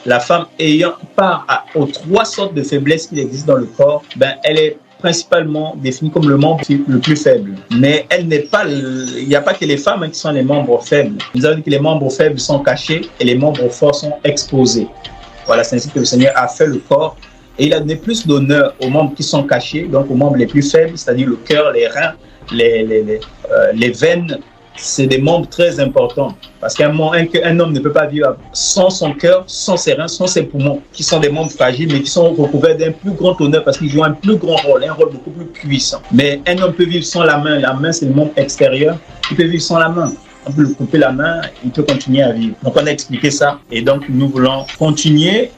la femme ayant part aux 3 sortes de faiblesses qui existent dans le corps, elle est principalement définie comme le membre le plus faible. Mais elle n'est pas, il n'y a pas que les femmes qui sont les membres faibles. Nous avons dit que les membres faibles sont cachés et les membres forts sont exposés. Voilà, c'est ainsi que le Seigneur a fait le corps. Et il a donné plus d'honneur aux membres qui sont cachés, donc aux membres les plus faibles, c'est-à-dire le cœur, les reins, les veines. C'est des membres très importants. Parce qu'un homme ne peut pas vivre sans son cœur, sans ses reins, sans ses poumons, qui sont des membres fragiles, mais qui sont recouverts d'un plus grand honneur parce qu'ils jouent un plus grand rôle, un rôle beaucoup plus puissant. Mais un homme peut vivre sans la main. La main, c'est le membre extérieur. Il peut vivre sans la main. On peut lui couper la main, il peut continuer à vivre. Donc, on a expliqué ça. Et donc, nous voulons continuer,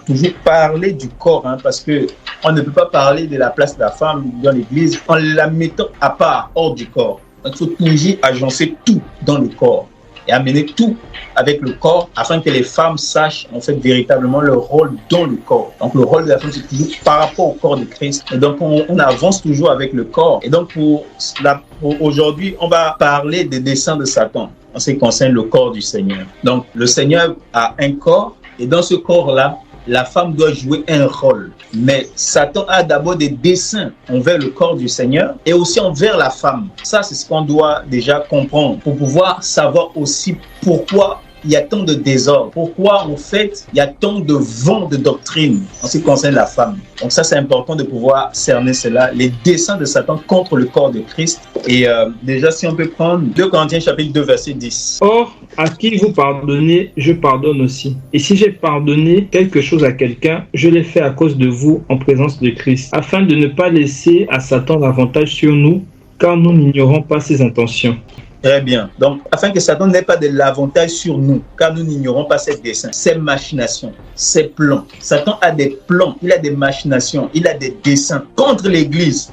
toujours parler du corps, parce que on ne peut pas parler de la place de la femme dans l'Église en la mettant à part, hors du corps. Donc, il faut toujours agencer tout dans le corps et amener tout avec le corps afin que les femmes sachent en fait véritablement leur rôle dans le corps. Donc, le rôle de la femme, c'est toujours par rapport au corps de Christ. Et donc, on avance toujours avec le corps. Et donc, pour aujourd'hui, on va parler des desseins de Satan en ce qui concerne le corps du Seigneur. Donc, le Seigneur a un corps et dans ce corps-là, la femme doit jouer un rôle. Mais Satan a d'abord des desseins envers le corps du Seigneur et aussi envers la femme. Ça, c'est ce qu'on doit déjà comprendre pour pouvoir savoir aussi pourquoi il y a tant de désordre. Pourquoi, en fait, il y a tant de vents de doctrine en ce qui concerne la femme. Donc ça, c'est important de pouvoir cerner cela, les desseins de Satan contre le corps de Christ. Et déjà, si on peut prendre 2 Corinthiens chapitre 2, verset 10. Or, à qui vous pardonnez, je pardonne aussi. Et si j'ai pardonné quelque chose à quelqu'un, je l'ai fait à cause de vous en présence de Christ, afin de ne pas laisser à Satan l'avantage sur nous, car nous n'ignorons pas ses intentions. Très bien. Donc, afin que Satan n'ait pas de l'avantage sur nous, car nous n'ignorons pas ses desseins, ses machinations, ses plans. Satan a des plans, il a des machinations, il a des desseins contre l'Église.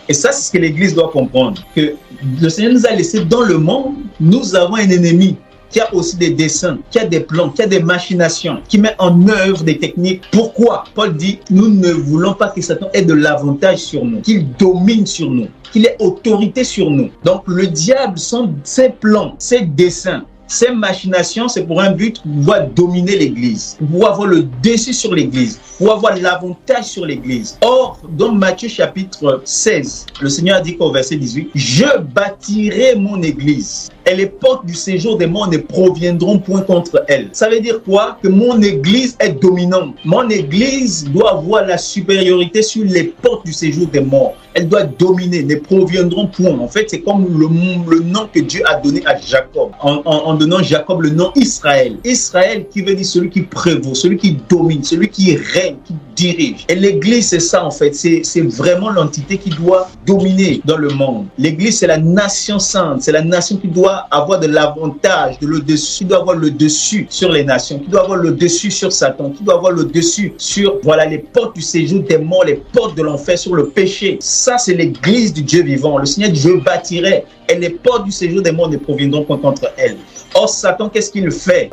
Et ça, c'est ce que l'Église doit comprendre, que le Seigneur nous a laissé dans le monde, nous avons un ennemi qui a aussi des desseins, qui a des plans, qui a des machinations, qui met en œuvre des techniques. Pourquoi? Paul dit, nous ne voulons pas que Satan ait de l'avantage sur nous, qu'il domine sur nous, qu'il ait autorité sur nous. Donc le diable, ses plans, ses desseins, ces machinations, c'est pour un but pour pouvoir dominer l'Église, pour avoir le dessus sur l'Église, pour avoir l'avantage sur l'Église. Or, dans Matthieu chapitre 16, le Seigneur a dit qu'au verset 18, « Je bâtirai mon Église, et les portes du séjour des morts ne proviendront point contre elle. » Ça veut dire quoi? Que mon Église est dominante. Mon Église doit avoir la supériorité sur les portes du séjour des morts. Elle doit dominer, ne proviendront point. En fait, c'est comme le nom que Dieu a donné à Jacob, en donnant Jacob le nom Israël. Israël qui veut dire celui qui prévaut, celui qui domine, celui qui règne, qui dirige. Et l'Église, c'est ça en fait. C'est vraiment l'entité qui doit dominer dans le monde. L'Église, c'est la nation sainte. C'est la nation qui doit avoir de l'avantage, de le dessus, qui doit avoir le dessus sur les nations, qui doit avoir le dessus sur Satan, qui doit avoir le dessus sur les portes du séjour des morts, les portes de l'enfer, sur le péché. Ça, c'est l'Église du Dieu vivant. Le Seigneur dit, je bâtirai, et les portes du séjour des morts ne proviendront point contre elle. Or, Satan, qu'est-ce qu'il fait?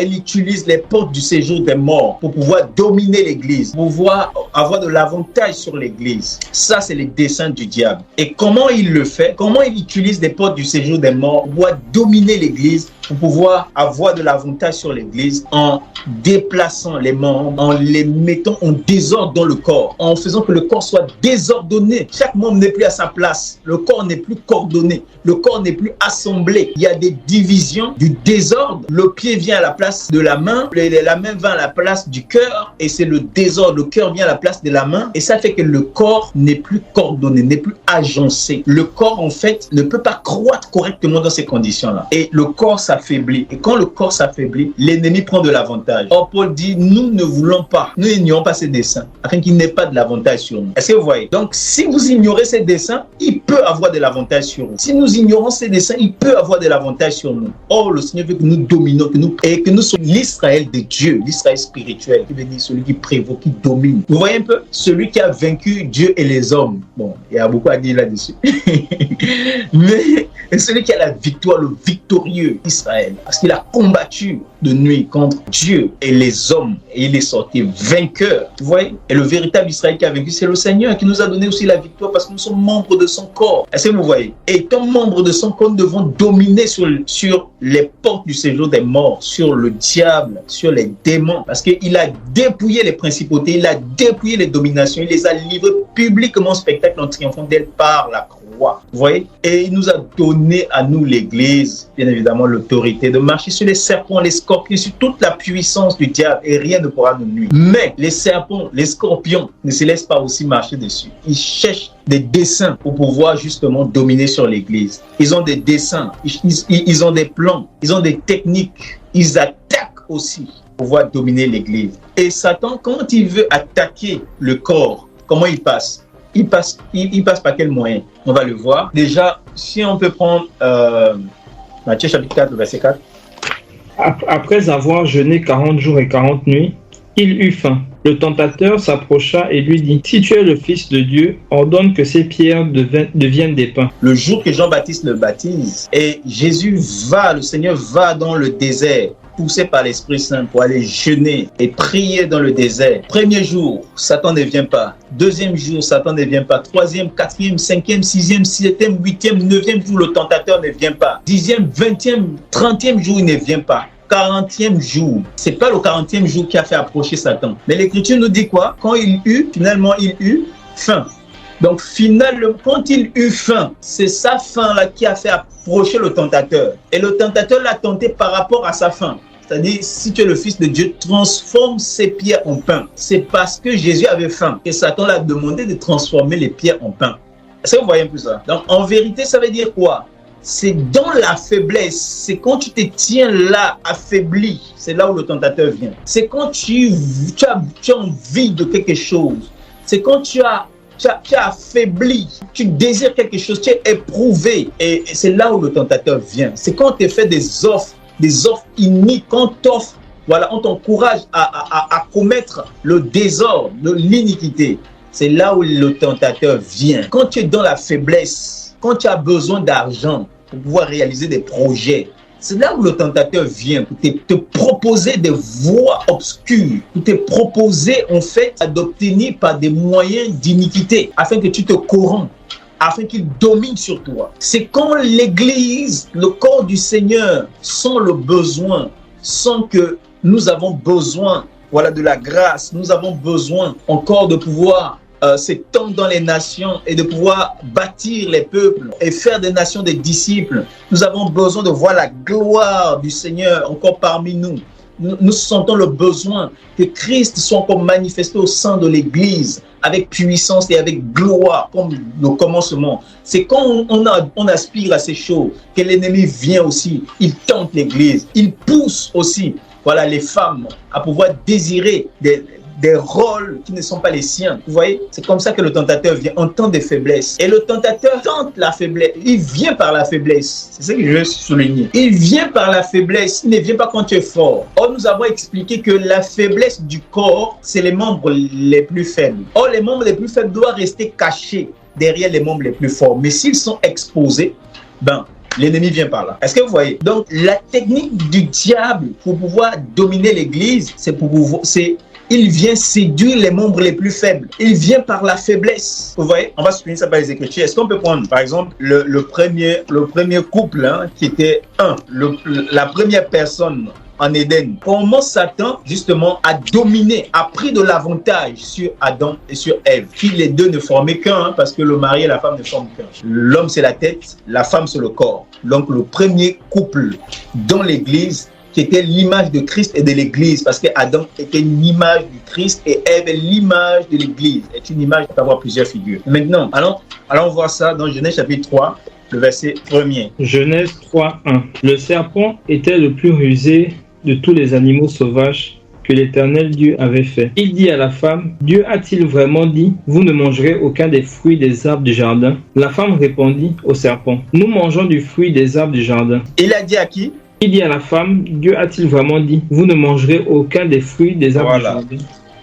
Il utilise les portes du séjour des morts pour pouvoir dominer l'Église, pour pouvoir avoir de l'avantage sur l'Église. Ça, c'est les desseins du diable. Et comment il le fait? Comment il utilise les portes du séjour des morts pour pouvoir dominer l'Église, pour pouvoir avoir de l'avantage sur l'Église en déplaçant les membres, en les mettant en désordre dans le corps, en faisant que le corps soit désordonné. Chaque membre n'est plus à sa place. Le corps n'est plus coordonné. Le corps n'est plus assemblé. Il y a des divisions, du désordre. Le pied vient à la place de la main, la main va à la place du cœur et c'est le désordre. Le cœur vient à la place de la main et ça fait que le corps n'est plus coordonné, n'est plus agencé. Le corps, en fait, ne peut pas croître correctement dans ces conditions-là. Et le corps s'affaiblit. Et quand le corps s'affaiblit, l'ennemi prend de l'avantage. Or, Paul dit, nous ne voulons pas, nous n'ignorons pas ces desseins, afin qu'il n'ait pas de l'avantage sur nous. Est-ce que vous voyez? Donc, si vous ignorez ces desseins, il peut avoir de l'avantage sur vous. Si nous ignorons ces desseins, il peut avoir de l'avantage sur nous. Or, le Seigneur veut que nous dominions, que nous soyons l'Israël de Dieu, l'Israël spirituel, qui veut dire celui qui prévaut, qui domine. Vous voyez un peu? Celui qui a vaincu Dieu et les hommes. Bon, il y a beaucoup à dire là-dessus. Mais celui qui a la victoire, le victorieux Israël, parce qu'il a combattu de nuit contre Dieu et les hommes, et il est sorti vainqueur. Vous voyez? Et le véritable Israël qui a vaincu, c'est le Seigneur qui nous a donné aussi la victoire parce que nous sommes membres de son corps. Est-ce que vous voyez? Et étant étant membres de son corps, nous devons dominer sur les portes du séjour des morts, sur le diable, sur les démons. Parce qu'il a dépouillé les principautés, il a dépouillé les dominations, il les a livrés publiquement en spectacle en triomphant d'elle par la croix. Vous voyez? Et il nous a donné à nous, l'Église, bien évidemment, l'autorité de marcher sur les serpents, les scorpions, sur toute la puissance du diable, et rien ne pourra nous nuire. Mais les serpents, les scorpions ne se laissent pas aussi marcher dessus. Ils cherchent des desseins pour pouvoir justement dominer sur l'Église. Ils ont des desseins, ils ont des plans, ils ont des techniques, ils attaquent aussi pour pouvoir dominer l'Église. Et Satan, quand il veut attaquer le corps, comment il passe? Il passe par quel moyen? On va le voir. Déjà, si on peut prendre Matthieu chapitre 4, verset 4. Après avoir jeûné 40 jours et 40 nuits, il eut faim. Le tentateur s'approcha et lui dit: Si tu es le Fils de Dieu, ordonne que ces pierres deviennent des pains. Le jour que Jean-Baptiste le baptise, et Jésus le Seigneur va dans le désert, poussé par l'Esprit Saint pour aller jeûner et prier dans le désert. Premier jour, Satan ne vient pas. Deuxième jour, Satan ne vient pas. Troisième, quatrième, cinquième, sixième, septième, huitième, neuvième jour, le tentateur ne vient pas. 10e, 20e, 30e jour, il ne vient pas. 40e jour. C'est pas le 40e jour qui a fait approcher Satan. Mais l'Écriture nous dit quoi? Quand il eut faim. Donc finalement, quand il eut faim, c'est sa faim-là qui a fait approcher le tentateur. Et le tentateur l'a tenté par rapport à sa faim. C'est-à-dire, si tu es le Fils de Dieu, transforme ces pierres en pain. C'est parce que Jésus avait faim que Satan l'a demandé de transformer les pierres en pain. Est-ce que vous voyez un peu ça? Donc en vérité, ça veut dire quoi? C'est dans la faiblesse, c'est quand tu te tiens là, affaibli, c'est là où le tentateur vient. C'est quand tu as envie de quelque chose, c'est quand tu as affaibli, tu désires quelque chose, tu es éprouvé, et c'est là où le tentateur vient. C'est quand tu fais des offres iniques, quand on t'encourage à commettre le désordre, l'iniquité. C'est là où le tentateur vient. Quand tu es dans la faiblesse, quand tu as besoin d'argent pour pouvoir réaliser des projets, c'est là où le tentateur vient pour te proposer des voies obscures, pour te proposer en fait d'obtenir par des moyens d'iniquité, afin que tu te corrompes, afin qu'il domine sur toi. C'est quand l'Église, le corps du Seigneur, sent le besoin, sent que nous avons besoin, de la grâce, nous avons besoin encore de pouvoir s'étendre dans les nations et de pouvoir bâtir les peuples et faire des nations des disciples. Nous avons besoin de voir la gloire du Seigneur encore parmi nous. Nous sentons le besoin que Christ soit encore manifesté au sein de l'Église avec puissance et avec gloire comme le commencement. C'est quand on aspire à ces choses que l'ennemi vient aussi. Il tente l'Église. Il pousse aussi les femmes à pouvoir désirer des rôles qui ne sont pas les siens. Vous voyez, c'est comme ça que le tentateur vient en temps de faiblesse. Et le tentateur tente la faiblesse. Il vient par la faiblesse. C'est ça que je veux souligner. Il vient par la faiblesse. Il ne vient pas quand tu es fort. Or, nous avons expliqué que la faiblesse du corps, c'est les membres les plus faibles. Or, les membres les plus faibles doivent rester cachés derrière les membres les plus forts. Mais s'ils sont exposés, l'ennemi vient par là. Est-ce que vous voyez? Donc, la technique du diable pour pouvoir dominer l'Église, il vient séduire les membres les plus faibles. Il vient par la faiblesse. Vous voyez? On va souligner ça par les Écritures. Est-ce qu'on peut prendre, par exemple, le premier couple qui était la première personne en Éden? Comment Satan, justement, a dominé, a pris de l'avantage sur Adam et sur Ève, qui les deux ne formaient qu'un, parce que le mari et la femme ne forment qu'un. L'homme, c'est la tête, la femme, c'est le corps. Donc, le premier couple dans l'Église, qui était l'image de Christ et de l'Église, parce que Adam était une image du Christ et Ève est l'image de l'Église. C'est une image qui peut avoir plusieurs figures. Maintenant, allons voir ça dans Genèse chapitre 3, le verset 1er. Genèse 3:1. Le serpent était le plus rusé de tous les animaux sauvages que l'Éternel Dieu avait fait. Il dit à la femme: Dieu a-t-il vraiment dit, vous ne mangerez aucun des fruits des arbres du jardin? La femme répondit au serpent: Nous mangeons du fruit des arbres du jardin. Il a dit à qui? Il dit à la femme: Dieu a-t-il vraiment dit, vous ne mangerez aucun des fruits des arbres du jardin?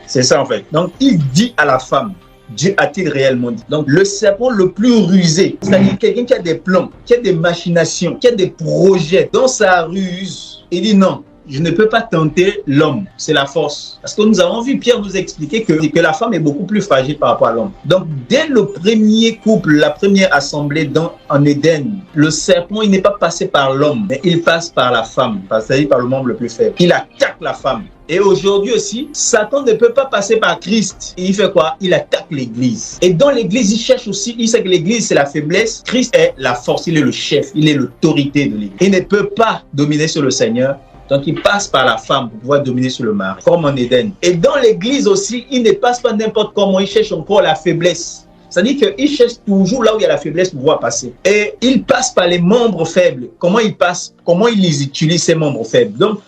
C'est ça en fait. Donc il dit à la femme: Dieu a-t-il réellement dit? Donc le serpent le plus rusé, c'est-à-dire quelqu'un qui a des plans, qui a des machinations, qui a des projets, dans sa ruse, il dit non. je ne peux pas tenter l'homme. C'est la force. Parce que nous avons vu Pierre nous expliquer que la femme est beaucoup plus fragile par rapport à l'homme. Donc, dès le premier couple, la première assemblée en Éden, le serpent, il n'est pas passé par l'homme, mais il passe par la femme, c'est-à-dire par le membre le plus faible. Il attaque la femme. Et aujourd'hui aussi, Satan ne peut pas passer par Christ. Et il fait quoi? Il attaque l'Église. Et dans l'Église, il cherche aussi, il sait que l'Église, c'est la faiblesse. Christ est la force, il est le chef, il est l'autorité de l'Église. Il ne peut pas dominer sur le Seigneur. Donc, il passe par la femme pour pouvoir dominer sur le mari, comme en Éden. Et dans l'Église aussi, il ne passe pas n'importe comment, il cherche encore la faiblesse. C'est-à-dire qu'il cherche toujours là où il y a la faiblesse pour pouvoir passer. Et il passe par les membres faibles. Comment il passe? Comment il les utilise, ces membres faibles? Donc,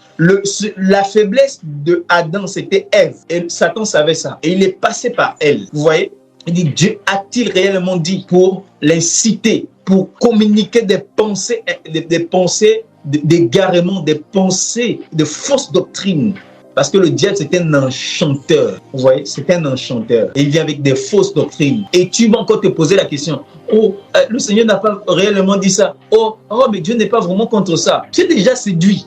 la faiblesse de Adam, c'était Ève. Et Satan savait ça. Et il est passé par elle. Vous voyez? Il dit, Dieu a-t-il réellement dit pour l'inciter, pour communiquer des pensées d'égarement, des pensées de fausses doctrines? Parce que le diable, c'est un enchanteur. Vous voyez, c'est un enchanteur. Et il vient avec des fausses doctrines. Et tu vas encore te poser la question, le Seigneur n'a pas réellement dit ça. Mais Dieu n'est pas vraiment contre ça. Tu es déjà séduit.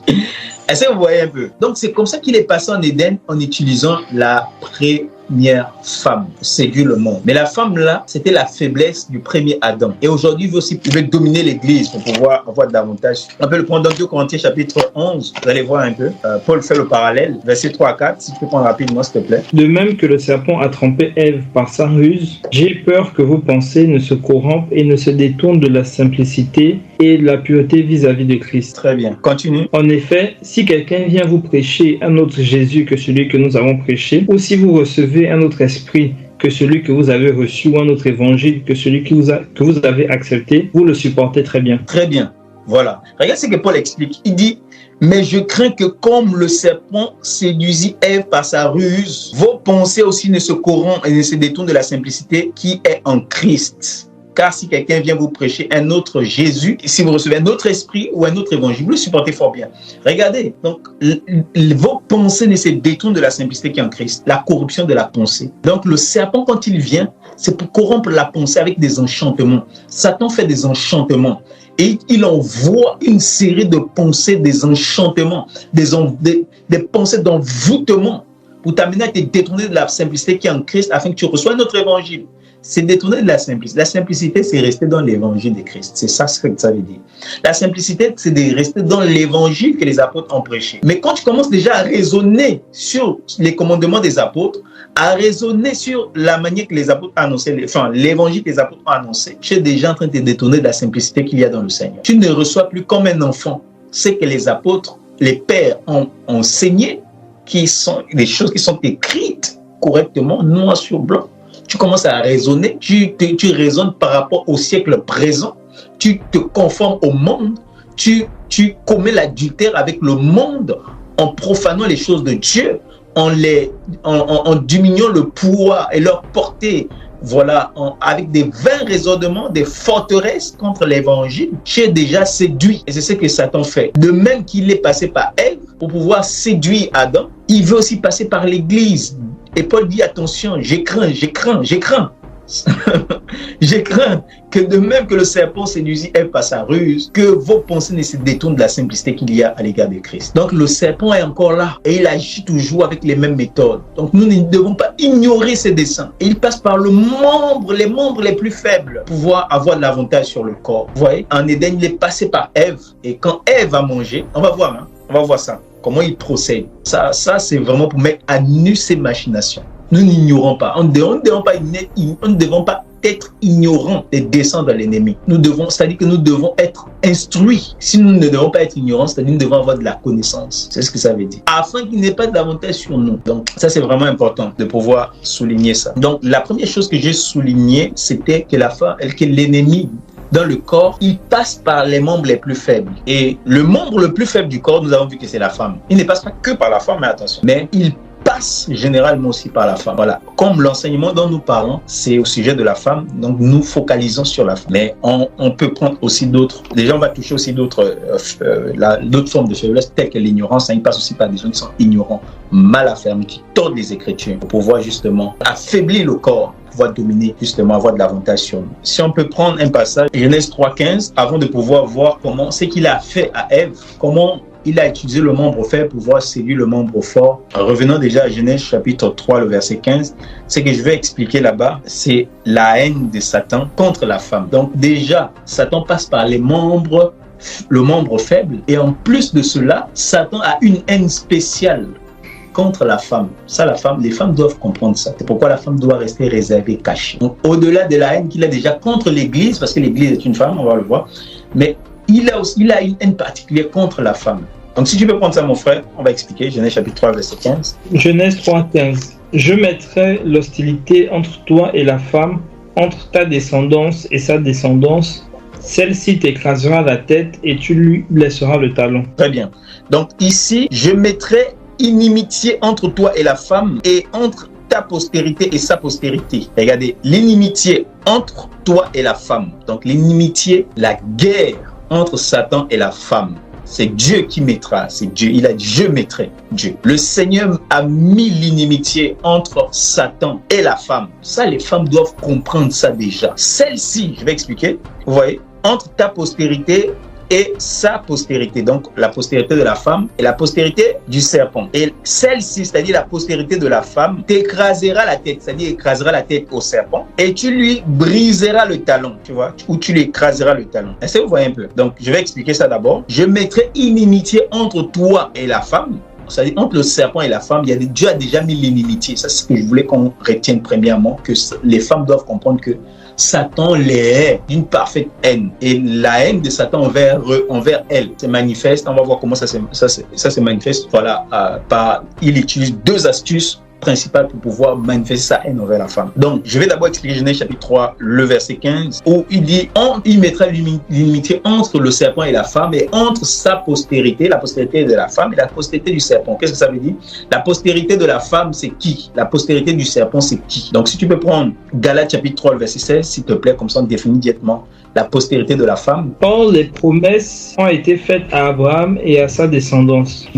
Est-ce que vous voyez un peu? Donc, c'est comme ça qu'il est passé en Éden en utilisant la première femme pour séduire le monde. Mais la femme là, c'était la faiblesse du premier Adam. Et aujourd'hui, il veut dominer l'Église pour pouvoir avoir davantage. On peut le prendre dans 2 Corinthiens chapitre 11. Vous allez voir un peu. Paul fait le parallèle. Versets 3 à 4. Si tu peux prendre rapidement, s'il te plaît. De même que le serpent a trompé Ève par sa ruse, j'ai peur que vos pensées ne se corrompent et ne se détournent de la simplicité et de la pureté vis-à-vis de Christ. Très bien. Continue. En effet, si quelqu'un vient vous prêcher un autre Jésus que celui que nous avons prêché, ou si vous recevez un autre esprit que celui que vous avez reçu, ou un autre évangile que celui que vous avez accepté, vous le supportez très bien. Très bien. Voilà. Regarde ce que Paul explique. Il dit, mais je crains que comme le serpent séduisit Ève par sa ruse, vos pensées aussi ne se corrompent et ne se détournent de la simplicité qui est en Christ. Car si quelqu'un vient vous prêcher un autre Jésus, si vous recevez un autre esprit ou un autre évangile, vous le supportez fort bien. Regardez, donc vos pensées ne se détournent de la simplicité qui est en Christ, la corruption de la pensée. Donc le serpent, quand il vient, c'est pour corrompre la pensée avec des enchantements. Satan fait des enchantements et il envoie une série de pensées, des enchantements, des pensées d'envoûtement pour t'amener à te détourner de la simplicité qui est en Christ afin que tu reçoives un autre évangile. C'est détourner de la simplicité. La simplicité, c'est rester dans l'évangile de Christ. C'est ça ce que ça veut dire. La simplicité, c'est de rester dans l'évangile que les apôtres ont prêché. Mais quand tu commences déjà à raisonner sur les commandements des apôtres, à raisonner sur la manière que les apôtres ont annoncé, l'évangile que les apôtres ont annoncé, tu es déjà en train de te détourner de la simplicité qu'il y a dans le Seigneur. Tu ne reçois plus comme un enfant ce que les apôtres, les pères ont enseigné, qui sont des choses qui sont écrites correctement, noir sur blanc. Tu commences à raisonner, tu raisonnes par rapport au siècle présent, tu te conformes au monde, tu commets l'adultère avec le monde en profanant les choses de Dieu, en diminuant le pouvoir et leur portée, voilà, avec des vains raisonnements, des forteresses contre l'évangile, tu es déjà séduit. Et c'est ce que Satan fait. De même qu'il est passé par Ève pour pouvoir séduire Adam, il veut aussi passer par l'Église. Et Paul dit, attention, j'ai craint. J'ai craint que de même que le serpent séduisit Ève par sa ruse, que vos pensées ne se détournent de la simplicité qu'il y a à l'égard de Christ. Donc le serpent est encore là et il agit toujours avec les mêmes méthodes. Donc nous ne devons pas ignorer ses desseins. Et il passe par les membres les plus faibles pour pouvoir avoir de l'avantage sur le corps. Vous voyez, en Éden, il est passé par Ève. Et quand Ève a mangé, on va voir ça. Comment il procède. Ça c'est vraiment pour mettre à nu ses machinations. Nous n'ignorons pas. On ne devons pas être ignorants des desseins de l'ennemi. C'est-à-dire que nous devons être instruits. Si nous ne devons pas être ignorants, c'est-à-dire que nous devons avoir de la connaissance. C'est ce que ça veut dire. Afin qu'il n'ait pas d'avantage sur nous. Donc, ça, c'est vraiment important de pouvoir souligner ça. Donc, la première chose que j'ai soulignée, c'était que l'ennemi dans le corps, il passe par les membres les plus faibles. Et le membre le plus faible du corps, nous avons vu que c'est la femme. Il ne passe pas que par la femme, mais attention. Mais il passe généralement aussi par la femme. Voilà. Comme l'enseignement dont nous parlons, c'est au sujet de la femme, donc nous focalisons sur la femme. Mais on peut prendre aussi d'autres. Déjà, on va toucher aussi d'autres formes de faiblesse, telles que l'ignorance. Il passe aussi par des gens qui sont ignorants, mal affermis, qui tordent les Écritures pour pouvoir justement affaiblir le corps, pouvoir dominer, justement avoir de l'avantage sur nous. Si on peut prendre un passage, Genèse 3,15, avant de pouvoir voir comment ce qu'il a fait à Ève, comment il a utilisé le membre faible pour pouvoir séduire le membre fort. Revenons déjà à Genèse chapitre 3, le verset 15. Ce que je vais expliquer là-bas, c'est la haine de Satan contre la femme. Donc déjà, Satan passe par le membre faible. Et en plus de cela, Satan a une haine spéciale contre la femme. Ça, les femmes doivent comprendre ça. C'est pourquoi la femme doit rester réservée, cachée. Donc, au-delà de la haine qu'il a déjà contre l'Église, parce que l'Église est une femme, on va le voir, mais il a une haine particulière contre la femme. Donc, si tu peux prendre ça, mon frère, on va expliquer. Genèse chapitre 3, verset 15. Genèse 3, 15. Je mettrai l'hostilité entre toi et la femme, entre ta descendance et sa descendance. Celle-ci t'écrasera la tête et tu lui blesseras le talon. Très bien. Donc, ici, je mettrai inimitié entre toi et la femme et entre ta postérité et sa postérité. Regardez, l'inimitié entre toi et la femme. Donc l'inimitié, la guerre entre Satan et la femme. C'est Dieu qui mettra, c'est Dieu. Il a dit, je mettrai Dieu. Le Seigneur a mis l'inimitié entre Satan et la femme. Ça, les femmes doivent comprendre ça déjà. Celle-ci, je vais expliquer, vous voyez, entre ta postérité et sa postérité, donc la postérité de la femme et la postérité du serpent. Et celle-ci, c'est-à-dire la postérité de la femme, t'écrasera la tête, c'est-à-dire écrasera la tête au serpent et tu lui briseras le talon, tu vois, ou tu lui écraseras le talon. Est-ce que vous voyez un peu? Donc, je vais expliquer ça d'abord. Je mettrai inimitié entre toi et la femme. C'est-à-dire entre le serpent et la femme, Dieu a déjà mis l'inimitié. Ça, c'est ce que je voulais qu'on retienne premièrement, que les femmes doivent comprendre que Satan les hait d'une parfaite haine. Et la haine de Satan envers elle se manifeste. On va voir comment ça se manifeste. Voilà, il utilise deux astuces principal pour pouvoir manifester sa haine envers la femme. Donc, je vais d'abord expliquer Genèse chapitre 3, le verset 15, où il dit, il mettra l'inimitié entre le serpent et la femme et entre sa postérité, la postérité de la femme et la postérité du serpent. Qu'est-ce que ça veut dire? La postérité de la femme, c'est qui? La postérité du serpent, c'est qui? Donc, si tu peux prendre Galates chapitre 3, le verset 16, s'il te plaît, comme ça on définit directement la postérité de la femme. Or, les promesses ont été faites à Abraham et à sa descendance.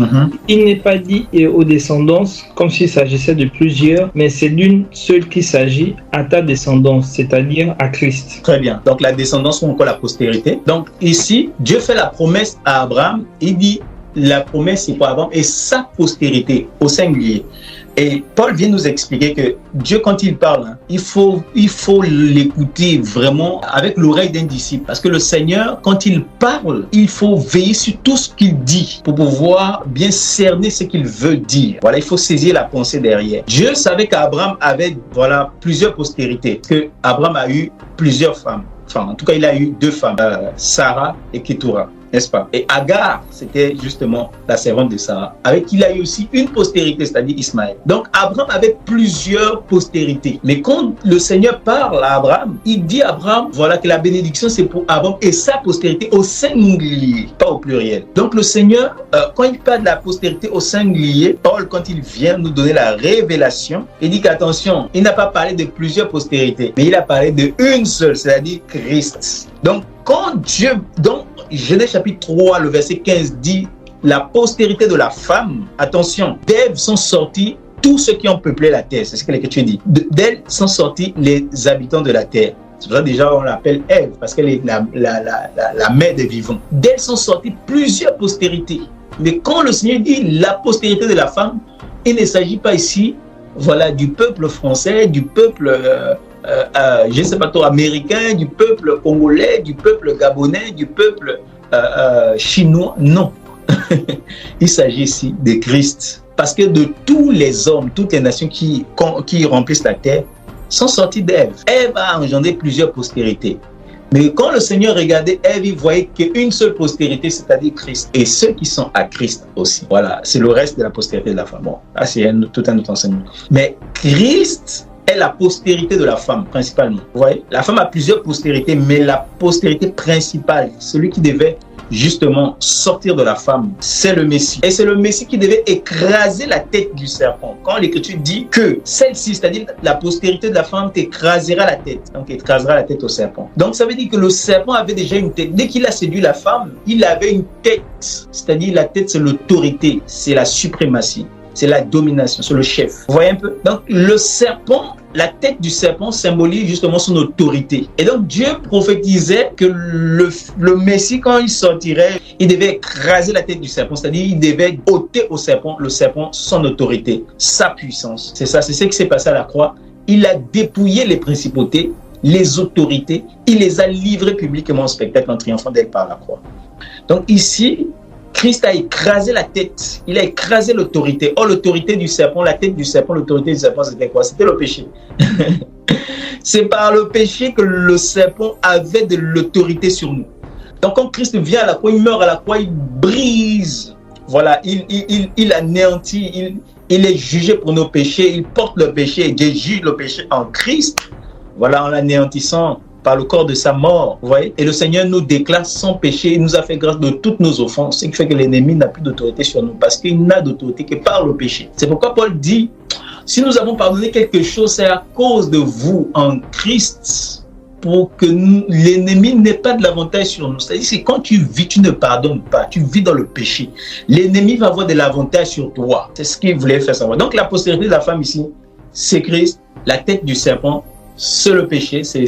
Il n'est pas dit et aux descendances comme s'il s'agissait de plusieurs, mais c'est d'une seule qu'il s'agit, à ta descendance, c'est-à-dire à Christ. Très bien. Donc la descendance ou encore la postérité. Donc ici, Dieu fait la promesse à Abraham. Il dit la promesse c'est pour Abraham et sa postérité au singulier. Et Paul vient nous expliquer que Dieu, quand il parle, il faut l'écouter vraiment avec l'oreille d'un disciple. Parce que le Seigneur, quand il parle, il faut veiller sur tout ce qu'il dit pour pouvoir bien cerner ce qu'il veut dire. Voilà, il faut saisir la pensée derrière. Dieu savait qu'Abraham avait, plusieurs postérités. Parce que Abraham a eu plusieurs femmes. Enfin, en tout cas, il a eu deux femmes, Sarah et Ketura. N'est-ce pas? Et Agar, c'était justement la servante de Sarah, avec qui il a eu aussi une postérité, c'est-à-dire Ismaël. Donc Abraham avait plusieurs postérités. Mais quand le Seigneur parle à Abraham, il dit à Abraham, que la bénédiction c'est pour Abraham et sa postérité au singulier, pas au pluriel. Donc le Seigneur, quand il parle de la postérité au singulier, Paul, quand il vient nous donner la révélation, il dit qu'attention, il n'a pas parlé de plusieurs postérités, mais il a parlé d'une seule, c'est-à-dire Christ. Donc quand Dieu, donc Genèse chapitre 3, le verset 15 dit la postérité de la femme, attention, d'Ève sont sortis tous ceux qui ont peuplé la terre, c'est ce que l'Écriture dit. D'elle sont sortis les habitants de la terre. C'est pour ça déjà on l'appelle Ève, parce qu'elle est la mère des vivants. D'elle sont sortis plusieurs postérités. Mais quand le Seigneur dit la postérité de la femme, il ne s'agit pas ici du peuple français, du peuple je ne sais pas trop, américain, du peuple congolais, du peuple gabonais, du peuple chinois. Non. Il s'agit ici de Christ. Parce que de tous les hommes, toutes les nations qui remplissent la terre sont sortis d'Ève. Ève a engendré plusieurs postérités. Mais quand le Seigneur regardait Ève, il voyait qu'une seule postérité, c'est-à-dire Christ. Et ceux qui sont à Christ aussi. Voilà, c'est le reste de la postérité de la femme. Bon, là, c'est tout un autre enseignement. Mais Christ est la postérité de la femme, principalement. Vous voyez, la femme a plusieurs postérités, mais la postérité principale, celui qui devait justement sortir de la femme, c'est le Messie. Et c'est le Messie qui devait écraser la tête du serpent. Quand l'Écriture dit que celle-ci, c'est-à-dire la postérité de la femme, t'écrasera la tête. Donc, écrasera la tête au serpent. Donc, ça veut dire que le serpent avait déjà une tête. Dès qu'il a séduit la femme, il avait une tête. C'est-à-dire la tête, c'est l'autorité, c'est la suprématie. c'est la domination, c'est le chef. Vous voyez un peu? Donc le serpent, la tête du serpent symbolise justement son autorité. Et donc Dieu prophétisait que le Messie, quand il sortirait, il devait écraser la tête du serpent, c'est-à-dire il devait ôter au serpent, le serpent, son autorité, sa puissance. C'est ça, c'est ce qui s'est passé à la croix. Il a dépouillé les principautés, les autorités, il les a livrées publiquement au spectacle en triomphant d'elle par la croix. Donc ici, Christ a écrasé la tête, il a écrasé l'autorité. Or, l'autorité du serpent, la tête du serpent, l'autorité du serpent, c'était quoi? C'était le péché. C'est par le péché que le serpent avait de l'autorité sur nous. Donc, quand Christ vient à la croix, il meurt à la croix, il brise. Voilà, il anéantit, il est jugé pour nos péchés, il porte le péché et Dieu juge le péché en Christ. Voilà, en l'anéantissant par le corps de sa mort, vous voyez. Et le Seigneur nous déclare sans péché, il nous a fait grâce de toutes nos offenses, ce qui fait que l'ennemi n'a plus d'autorité sur nous, parce qu'il n'a d'autorité que par le péché. C'est pourquoi Paul dit, si nous avons pardonné quelque chose, c'est à cause de vous en Christ, pour que l'ennemi n'ait pas de l'avantage sur nous. C'est-à-dire que quand tu vis, tu ne pardonnes pas, tu vis dans le péché. L'ennemi va avoir de l'avantage sur toi. C'est ce qu'il voulait faire savoir. Donc la postérité de la femme ici, c'est Christ, la tête du serpent, c'est le péché, c'est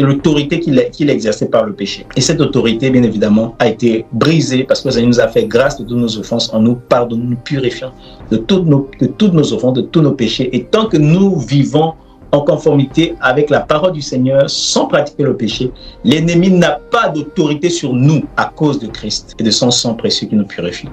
l'autorité qu'il exerçait par le péché. Et cette autorité, bien évidemment, a été brisée parce que ça nous a fait grâce de toutes nos offenses en nous pardonnant, nous purifiant de toutes nos offenses, de tous nos péchés. Et tant que nous vivons en conformité avec la parole du Seigneur, sans pratiquer le péché, l'ennemi n'a pas d'autorité sur nous à cause de Christ et de son sang précieux qui nous purifie.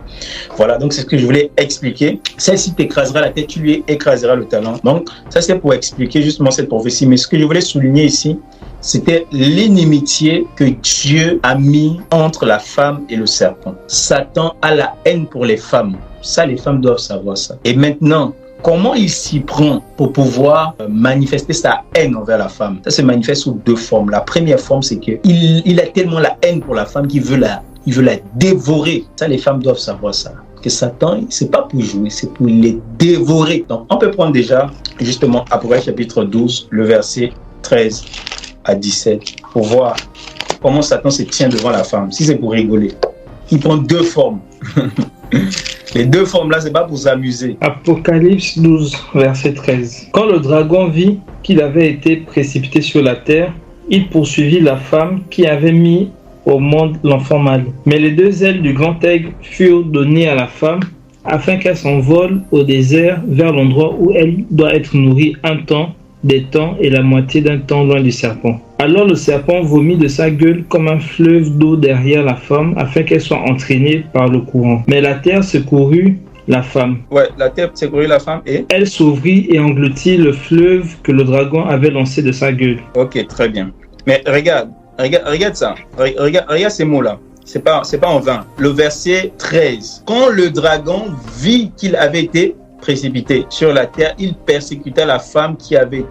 Voilà, donc c'est ce que je voulais expliquer. Celle-ci t'écrasera la tête, tu lui écraseras le talon. Donc, ça c'est pour expliquer justement cette prophétie. Mais ce que je voulais souligner ici, c'était l'inimitié que Dieu a mis entre la femme et le serpent. Satan a la haine pour les femmes. Ça, les femmes doivent savoir ça. Et maintenant, comment il s'y prend pour pouvoir manifester sa haine envers la femme? Ça se manifeste sous deux formes. La première forme, c'est qu'il a tellement la haine pour la femme qu'il veut la dévorer. Ça, les femmes doivent savoir ça. Que Satan, c'est pas pour jouer, c'est pour les dévorer. Donc, on peut prendre déjà, justement, Apocalypse chapitre 12, le verset 13 à 17, pour voir comment Satan se tient devant la femme. Si c'est pour rigoler, il prend deux formes. Les deux formes-là, c'est pas pour s'amuser. Apocalypse 12, verset 13. Quand le dragon vit qu'il avait été précipité sur la terre, il poursuivit la femme qui avait mis au monde l'enfant mâle. Mais les deux ailes du grand aigle furent données à la femme afin qu'elle s'envole au désert vers l'endroit où elle doit être nourrie un temps, des temps et la moitié d'un temps loin du serpent. Alors le serpent vomit de sa gueule comme un fleuve d'eau derrière la femme afin qu'elle soit entraînée par le courant. Mais la terre secourut la femme. Ouais, la terre secourut la femme et elle s'ouvrit et engloutit le fleuve que le dragon avait lancé de sa gueule. Ok, très bien. Mais regarde ça. Regarde ces mots-là. C'est pas en vain. Le verset 13. Quand le dragon vit qu'il avait été précipité sur la terre, il persécuta la femme qui avait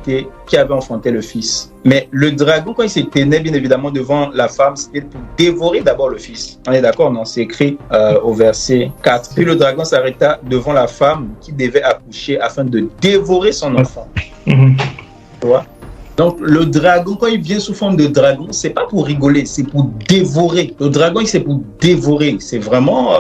enfanté le fils. Mais le dragon, quand il s'est tenu bien évidemment devant la femme, c'était pour dévorer d'abord le fils. On est d'accord, non? C'est écrit au verset 4. Puis le dragon s'arrêta devant la femme qui devait accoucher afin de dévorer son enfant. Tu vois? Donc le dragon, quand il vient sous forme de dragon, c'est pas pour rigoler, c'est pour dévorer. Le dragon, c'est pour dévorer. C'est vraiment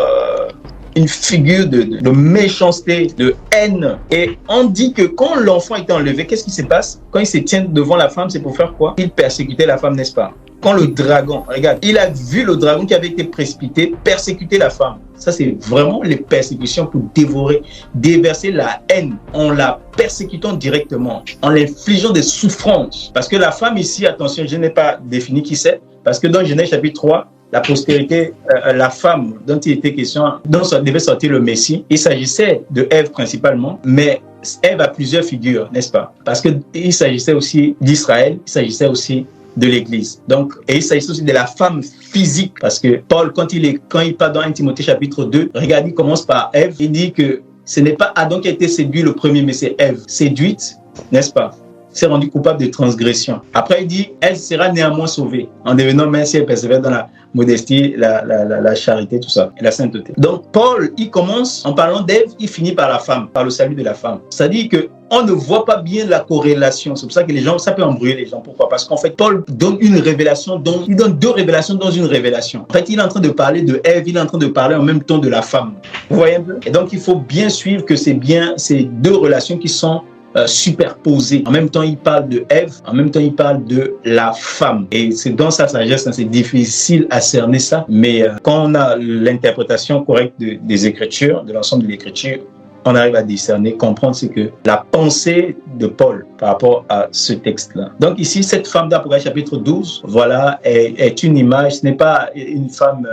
une figure de méchanceté, de haine. Et on dit que quand l'enfant était enlevé, qu'est-ce qui se passe? Quand il se tient devant la femme, c'est pour faire quoi? Il persécutait la femme, n'est-ce pas? Quand le dragon, regarde, il a vu le dragon qui avait été précipité persécuter la femme. Ça, c'est vraiment les persécutions pour dévorer, déverser la haine en la persécutant directement, en l'infligeant des souffrances. Parce que la femme ici, attention, je n'ai pas défini qui c'est, parce que dans Genèse chapitre 3, la postérité, la femme dont il était question, dont devait sortir le Messie, il s'agissait de Ève principalement, mais Ève a plusieurs figures, n'est-ce pas? Parce qu'il s'agissait aussi d'Israël, il s'agissait aussi de l'Église. Donc, et il s'agissait aussi de la femme physique, parce que Paul, quand il parle dans 1 Timothée chapitre 2, regarde, il commence par Ève, il dit que ce n'est pas Adam qui a été séduit le premier, mais c'est Ève, séduite, n'est-ce pas? s'est rendue coupable de transgression. Après, il dit, elle sera néanmoins sauvée en devenant même si elle persévère dans la modestie, la charité, tout ça, et la sainteté. Donc, Paul, il commence en parlant d'Ève, il finit par la femme, par le salut de la femme. C'est-à-dire que on ne voit pas bien la corrélation. C'est pour ça que les gens, ça peut embrouiller les gens. Pourquoi? Parce qu'en fait, Paul donne une révélation, il donne deux révélations dans une révélation. En fait, il est en train de parler de Ève, il est en train de parler en même temps de la femme. Vous voyez un peu? Et donc, il faut bien suivre que c'est bien ces deux relations qui sont superposées. En même temps, il parle de Ève, en même temps, il parle de la femme. Et c'est dans sa sagesse, c'est difficile à cerner ça. Mais quand on a l'interprétation correcte des Écritures, de l'ensemble de l'Écriture, on arrive à discerner, comprendre c'est que la pensée de Paul par rapport à ce texte-là. Donc ici, cette femme d'Apocalypse chapitre 12, voilà, est une image. Ce n'est pas une femme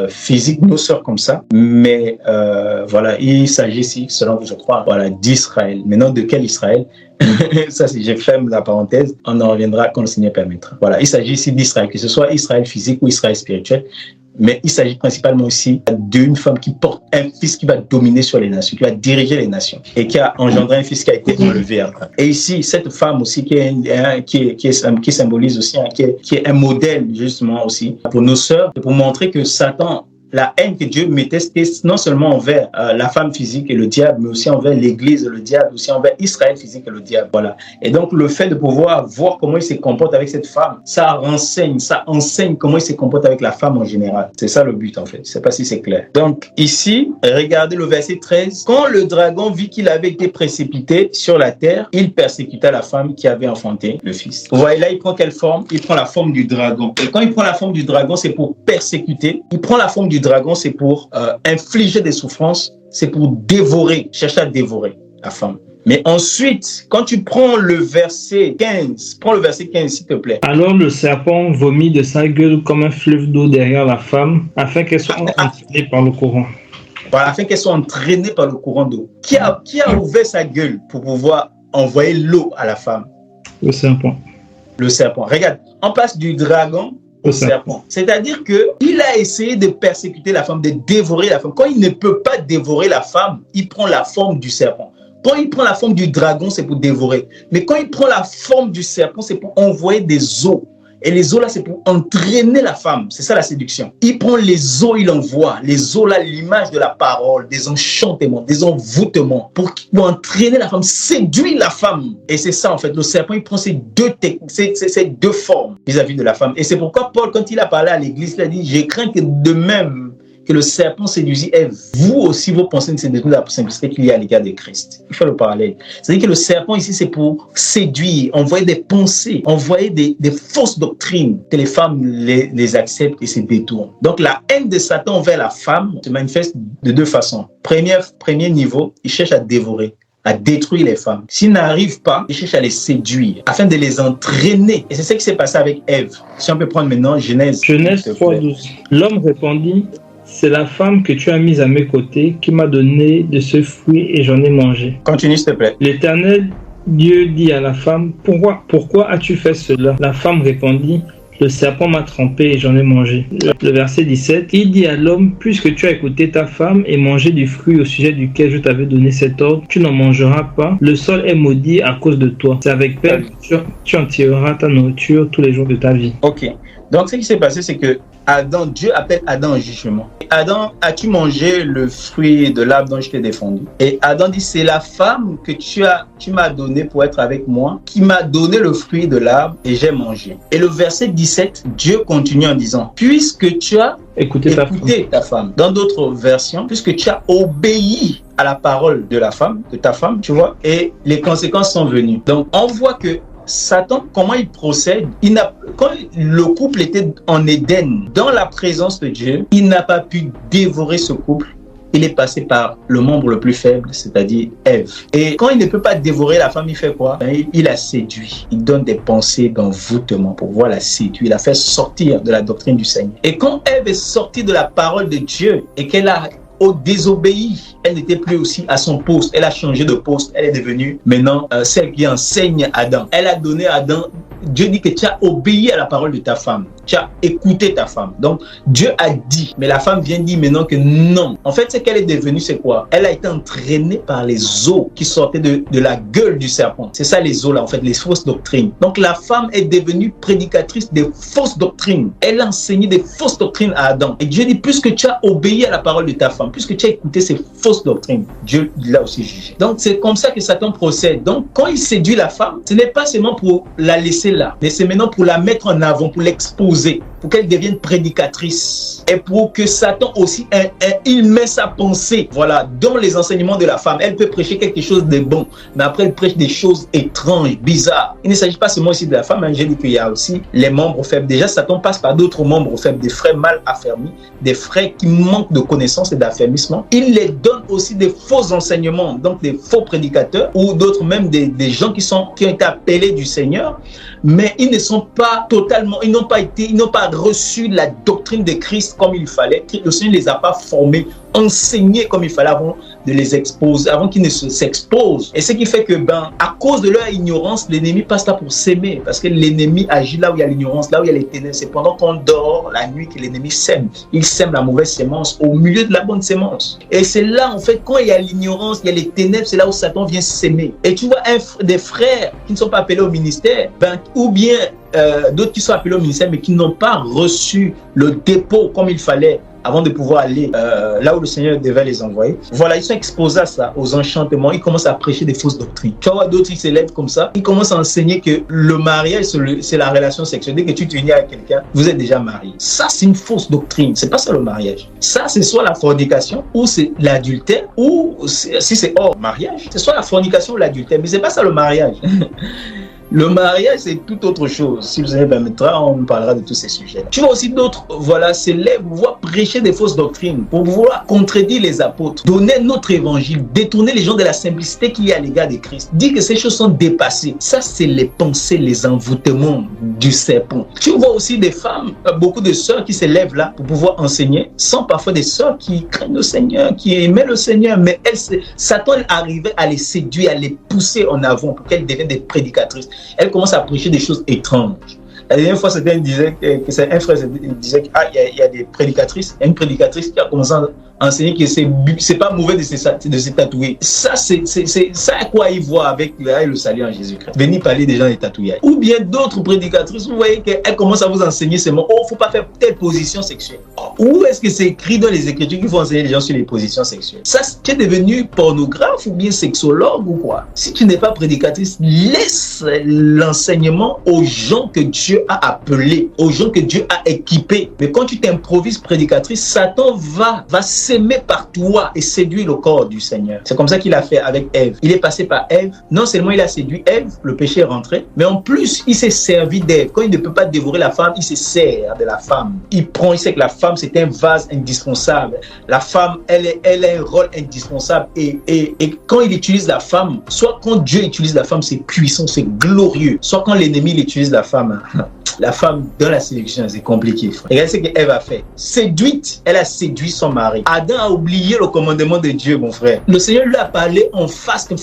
physique, nos sœurs comme ça, mais voilà, il s'agit ici, selon je crois, voilà, d'Israël. Maintenant, de quel Israël? Ça, si je ferme la parenthèse, on en reviendra quand le Seigneur permettra. Voilà, il s'agit ici d'Israël, que ce soit Israël physique ou Israël spirituel. Mais il s'agit principalement aussi d'une femme qui porte un fils qui va dominer sur les nations, qui va diriger les nations et qui a engendré un fils qui a été enlevé après. Et ici, cette femme aussi qui symbolise aussi, qui est un modèle justement aussi pour nos sœurs, pour montrer que Satan, la haine que Dieu mettait, c'était non seulement envers la femme physique et le diable, mais aussi envers l'Église et le diable, aussi envers Israël physique et le diable. Voilà. Et donc, le fait de pouvoir voir comment il se comporte avec cette femme, ça enseigne comment il se comporte avec la femme en général. C'est ça le but, en fait. Je ne sais pas si c'est clair. Donc, ici, regardez le verset 13. Quand le dragon vit qu'il avait été précipité sur la terre, il persécuta la femme qui avait enfanté le fils. Vous voyez là, il prend quelle forme? Il prend la forme du dragon. Et quand il prend la forme du dragon, c'est pour persécuter. Il prend la forme du dragon, c'est pour infliger des souffrances, c'est pour dévorer, chercher à dévorer la femme. Mais ensuite, quand tu prends le verset 15, prends le verset 15 s'il te plaît. Alors le serpent vomit de sa gueule comme un fleuve d'eau derrière la femme, afin qu'elle soit entraînée par le courant. Voilà, afin qu'elle soit entraînée par le courant d'eau. Qui a ouvert sa gueule pour pouvoir envoyer l'eau à la femme? Le serpent. Le serpent. Regarde, on passe du dragon au serpent. C'est-à-dire qu'il a essayé de persécuter la femme, de dévorer la femme. Quand il ne peut pas dévorer la femme, il prend la forme du serpent. Quand il prend la forme du dragon, c'est pour dévorer. Mais quand il prend la forme du serpent, c'est pour envoyer des eaux. Et les eaux là, c'est pour entraîner la femme. C'est ça la séduction. Il prend les eaux, il envoie. Les eaux là, l'image de la parole, des enchantements, des envoûtements, pour entraîner la femme, séduire la femme. Et c'est ça en fait. Le serpent, il prend ces deux formes vis-à-vis de la femme. Et c'est pourquoi Paul, quand il a parlé à l'église, il a dit, j'ai craint que de même que le serpent séduisit Ève, vous aussi, vos pensées ne séduisent la simplicité qu'il y a à l'égard de Christ. Il faut le parallèle. C'est-à-dire que le serpent ici, c'est pour séduire, envoyer des pensées, envoyer des fausses doctrines que les femmes les acceptent et se détournent. Donc la haine de Satan envers la femme se manifeste de deux façons. Premier niveau, il cherche à dévorer, à détruire les femmes. S'il n'arrive pas, il cherche à les séduire, afin de les entraîner. Et c'est ce qui s'est passé avec Ève. Si on peut prendre maintenant Genèse 3:12. L'homme répondit, c'est la femme que tu as mise à mes côtés qui m'a donné de ce fruit et j'en ai mangé. Continue s'il te plaît. L'Éternel Dieu dit à la femme, pourquoi as-tu fait cela? La femme répondit, le serpent m'a trompé et j'en ai mangé. Le verset 17, il dit à l'homme, puisque tu as écouté ta femme et mangé du fruit au sujet duquel je t'avais donné cet ordre, tu n'en mangeras pas. Le sol est maudit à cause de toi. C'est avec peine que tu en tireras ta nourriture tous les jours de ta vie. Ok. Donc ce qui s'est passé, c'est que Dieu appelle Adam en jugement. Adam, as-tu mangé le fruit de l'arbre dont je t'ai défendu? Et Adam dit, c'est la femme que tu m'as donnée pour être avec moi, qui m'a donné le fruit de l'arbre et j'ai mangé. Et le verset 17, Dieu continue en disant, puisque tu as écouté ta femme. Dans d'autres versions, puisque tu as obéi à la parole de ta femme, tu vois, et les conséquences sont venues. Donc on voit que Satan, comment il procède? Quand le couple était en Éden, dans la présence de Dieu, il n'a pas pu dévorer ce couple. Il est passé par le membre le plus faible, c'est-à-dire Ève. Et quand il ne peut pas dévorer la femme, il fait quoi? Il la séduit. Il donne des pensées d'envoûtement pour pouvoir la séduire, la faire sortir de la doctrine du Seigneur. Et quand Ève est sortie de la parole de Dieu et qu'elle a désobéi, elle n'était plus aussi à son poste, elle a changé de poste, elle est devenue maintenant celle qui enseigne Adam. Elle a donné à Adam Dieu dit que tu as obéi à la parole de ta femme. Tu as écouté ta femme. Donc, Dieu a dit, mais la femme vient dire maintenant que non. En fait, ce qu'elle est devenue, c'est quoi? Elle a été entraînée par les eaux qui sortaient de la gueule du serpent. C'est ça les eaux là, en fait, les fausses doctrines. Donc, la femme est devenue prédicatrice des fausses doctrines. Elle a enseigné des fausses doctrines à Adam. Et Dieu dit, puisque tu as obéi à la parole de ta femme, puisque tu as écouté ces fausses doctrines, Dieu l'a aussi jugé. Donc, c'est comme ça que Satan procède. Donc, quand il séduit la femme, ce n'est pas seulement pour la laisser là, mais c'est maintenant pour la mettre en avant, pour l'exposer, pour qu'elle devienne prédicatrice. Et pour que Satan aussi, il met sa pensée, voilà, dans les enseignements de la femme. Elle peut prêcher quelque chose de bon, mais après elle prêche des choses étranges, bizarres. Il ne s'agit pas seulement ici de la femme, hein. J'ai dit qu'il y a aussi les membres faibles. Déjà, Satan passe par d'autres membres faibles, des frères mal affermis, des frères qui manquent de connaissances et d'affermissement. Il les donne aussi des faux enseignements, donc des faux prédicateurs, ou d'autres même des gens qui ont été appelés du Seigneur, mais ils ne sont pas totalement, ils n'ont pas reçu la doctrine de Christ comme il fallait. Le Seigneur ne les a pas formés, enseignés comme il fallait avant de les exposer, avant qu'ils ne s'exposent. Et ce qui fait que, à cause de leur ignorance, l'ennemi passe là pour s'aimer. Parce que l'ennemi agit là où il y a l'ignorance, là où il y a les ténèbres. C'est pendant qu'on dort la nuit que l'ennemi sème. Il sème la mauvaise sémence au milieu de la bonne sémence. Et c'est là, en fait, quand il y a l'ignorance, il y a les ténèbres, c'est là où Satan vient s'aimer. Et tu vois, des frères qui ne sont pas appelés au ministère, ou bien d'autres qui sont appelés au ministère, mais qui n'ont pas reçu le dépôt comme il fallait avant de pouvoir aller là où le Seigneur devait les envoyer. Voilà, ils sont exposés à ça, aux enchantements. Ils commencent à prêcher des fausses doctrines. Tu vois, d'autres, ils s'élèvent comme ça. Ils commencent à enseigner que le mariage, c'est la relation sexuelle. Dès que tu te unis avec quelqu'un, vous êtes déjà marié. Ça, c'est une fausse doctrine. C'est pas ça le mariage. Ça, c'est soit la fornication, ou c'est l'adultère, ou si c'est hors mariage, c'est soit la fornication ou l'adultère. Mais c'est pas ça le mariage. Le mariage, c'est tout autre chose. Si vous avez permettra, on parlera de tous ces sujets. Tu vois aussi d'autres, voilà, s'élèvent pour pouvoir prêcher des fausses doctrines, pour pouvoir contredire les apôtres, donner notre évangile, détourner les gens de la simplicité qu'il y a à l'égard de Christ, dire que ces choses sont dépassées. Ça, c'est les pensées, les envoûtements du serpent. Tu vois aussi des femmes, beaucoup de sœurs qui s'élèvent là pour pouvoir enseigner, sans parfois des sœurs qui craignent le Seigneur, qui aimaient le Seigneur, mais Satan arrivait à les séduire, à les pousser en avant pour qu'elles deviennent des prédicatrices. Elle commence à prêcher des choses étranges. La dernière fois, c'était un frère disait qu'il y a des prédicatrices, une prédicatrice qui a commencé à enseigner que c'est pas mauvais de se tatouer. Ça, c'est ça à quoi il voit avec le salut en Jésus-Christ. Venir parler des gens des tatouages. Ou bien d'autres prédicatrices, vous voyez qu'elles commencent à vous enseigner seulement, faut pas faire telle position sexuelle. Où est-ce que c'est écrit dans les Écritures qu'il faut enseigner les gens sur les positions sexuelles? Ça, tu es devenu pornographe ou bien sexologue ou quoi? Si tu n'es pas prédicatrice, laisse l'enseignement aux gens que Dieu a appelés, aux gens que Dieu a équipés. Mais quand tu t'improvises prédicatrice, Satan va s'aimer par toi et séduire le corps du Seigneur. C'est comme ça qu'il a fait avec Ève. Il est passé par Ève. Non seulement il a séduit Ève, le péché est rentré, mais en plus, il s'est servi d'Ève. Quand il ne peut pas dévorer la femme, il se sert de la femme. Il sait que la femme, c'est un vase indispensable. La femme, elle a un rôle indispensable. Et quand il utilise la femme, soit quand Dieu utilise la femme, c'est puissant, c'est glorieux. Soit quand l'ennemi utilise la femme, la femme dans la séduction, c'est compliqué. Regardez ce qu'Ève a fait. Séduite, elle a séduit son mari. Adam a oublié le commandement de Dieu, mon frère. Le Seigneur lui a parlé en fast.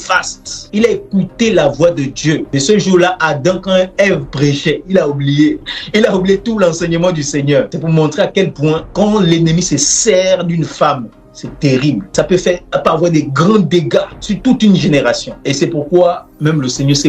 Il a écouté la voix de Dieu. Et ce jour-là, Adam, quand Ève prêchait, il a oublié. Il a oublié tout l'enseignement du Seigneur. C'est pour montrer à quel point, quand l'ennemi se sert d'une femme, c'est terrible. Ça peut avoir des grands dégâts sur toute une génération. Et c'est pourquoi même le Seigneur s'est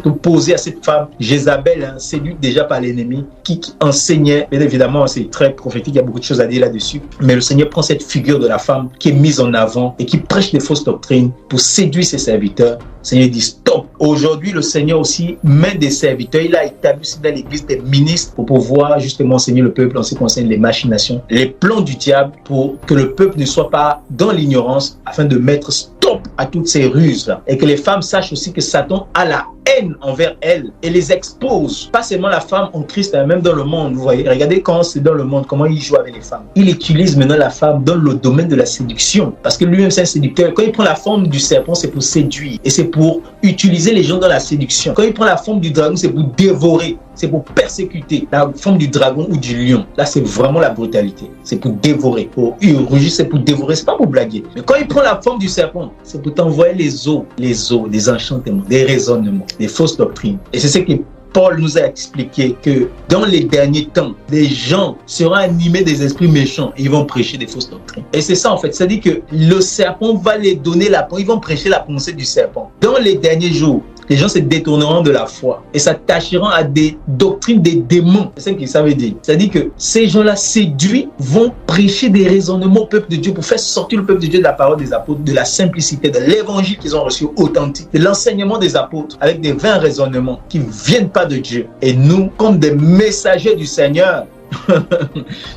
opposé à cette femme, Jézabel, séduite déjà par l'ennemi, qui enseignait. Bien évidemment, c'est très prophétique, il y a beaucoup de choses à dire là-dessus. Mais le Seigneur prend cette figure de la femme qui est mise en avant et qui prêche des fausses doctrines pour séduire ses serviteurs. Le Seigneur dit stop. Aujourd'hui, le Seigneur aussi met des serviteurs. Il a établi dans l'église des ministres pour pouvoir justement enseigner le peuple en ce qui concerne les machinations, les plans du diable pour que le peuple ne soit pas dans l'ignorance afin de mettre stop à toutes ces ruses-là. Et que les femmes sachent aussi que Satan a la haine envers elles et les expose. Pas seulement la femme en Christ, même dans le monde. Vous voyez, regardez quand c'est dans le monde, comment il joue avec les femmes. Il utilise maintenant la femme dans le domaine de la séduction. Parce que lui-même, c'est un séducteur. Quand il prend la forme du serpent, c'est pour séduire. Et c'est pour utiliser les gens dans la séduction. Quand il prend la forme du dragon, c'est pour dévorer. C'est pour persécuter. La forme du dragon ou du lion, là, c'est vraiment la brutalité. C'est pour dévorer. Pour rugir, c'est pour dévorer. C'est pas pour blaguer. Mais quand il prend la forme du serpent, c'est pour t'envoyer les eaux, des enchantements, des raisonnements, des fausses doctrines. Et c'est ce que Paul nous a expliqué que dans les derniers temps, les gens seront animés des esprits méchants et ils vont prêcher des fausses doctrines. Et c'est ça en fait, c'est-à-dire que le serpent va les donner ils vont prêcher la pensée du serpent. Dans les derniers jours, les gens se détourneront de la foi et s'attacheront à des doctrines des démons. C'est ça que ça veut dire. C'est-à-dire que ces gens-là séduits vont prêcher des raisonnements au peuple de Dieu pour faire sortir le peuple de Dieu de la parole des apôtres, de la simplicité, de l'évangile qu'ils ont reçu authentique, de l'enseignement des apôtres avec des vains raisonnements qui ne viennent pas de Dieu. Et nous, comme des messagers du Seigneur,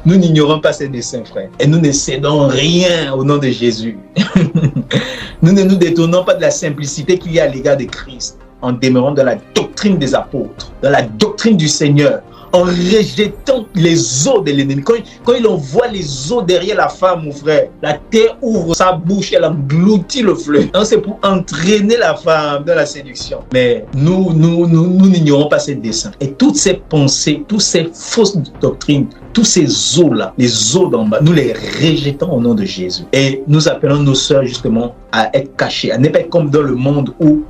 nous n'ignorons pas ces desseins, frères. Et nous ne cédons rien au nom de Jésus. Nous ne nous détournons pas de la simplicité qu'il y a à l'égard de Christ en demeurant dans la doctrine des apôtres, dans la doctrine du Seigneur, en rejetant les os de l'ennemi. Quand il envoie les os derrière la femme, mon frère, la terre ouvre sa bouche, elle engloutit le fleuve. C'est pour entraîner la femme dans la séduction. Mais nous n'ignorons pas ces desseins. Et toutes ces pensées, toutes ces fausses doctrines, tous ces os-là, les os d'en bas, nous les rejetons au nom de Jésus. Et nous appelons nos sœurs justement à être cachées, à ne pas être comme dans le monde où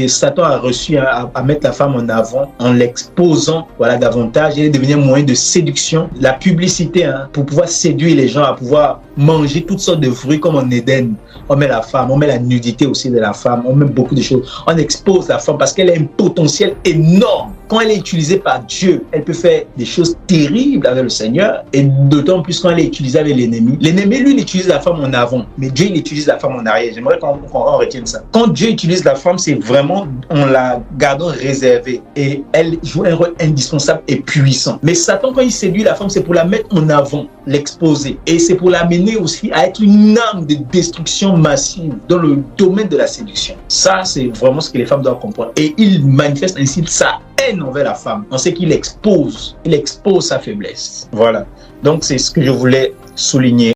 Satan a reçu à mettre la femme en avant en l'exposant davantage et devenir moyen de séduction. La publicité pour pouvoir séduire les gens, à pouvoir manger toutes sortes de fruits comme en Éden. On met la femme, on met la nudité aussi de la femme, on met beaucoup de choses. On expose la femme parce qu'elle a un potentiel énorme. Quand elle est utilisée par Dieu, elle peut faire des choses terribles avec le Seigneur et d'autant plus quand elle est utilisée avec l'ennemi. L'ennemi, lui, il utilise la femme en avant, mais Dieu, il utilise la femme en arrière. J'aimerais qu'on retienne ça. Quand Dieu utilise la femme, c'est vraiment en la gardant réservée et elle joue un rôle indispensable et puissant. Mais Satan, quand il séduit la femme, c'est pour la mettre en avant, l'exposer et c'est pour l'amener aussi à être une arme de destruction massive dans le domaine de la séduction. Ça, c'est vraiment ce que les femmes doivent comprendre. Et il manifeste ainsi sa haine envers la femme. On sait qu'il expose sa faiblesse. Voilà. Donc, c'est ce que je voulais souligner.